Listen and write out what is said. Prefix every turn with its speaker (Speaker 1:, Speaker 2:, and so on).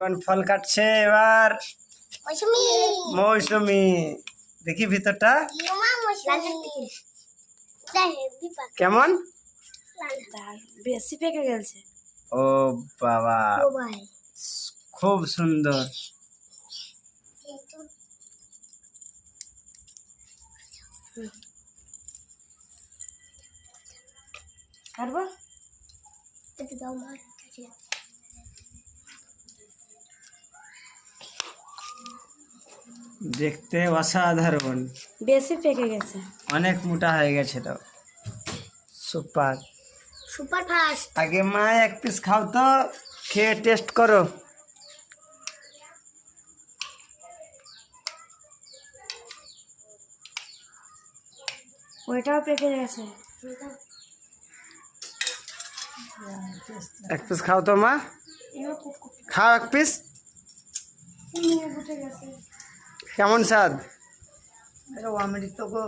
Speaker 1: কোন ফল কাটছে এবার?
Speaker 2: মৌসুমী।
Speaker 1: মৌসুমী। দেখি ভিতরটা কেমন?
Speaker 2: বেশি পেকে গেছে।
Speaker 1: ও বাবা, খুব সুন্দর।
Speaker 2: কাটবো?
Speaker 1: দেখতে অসাধারণ,
Speaker 2: বেশি পেকে গেছে।
Speaker 1: অনেক মোটা হয়ে গেছে তো। Super
Speaker 2: super fast.
Speaker 1: আগে মা এক পিস খাও তো, খেয়ে টেস্ট করো।
Speaker 2: ওইটাও পেকে গেছে।
Speaker 1: এক পিস খাও তো মা, খাও এক পিস। কেমন স্বাদ? অমৃত গো।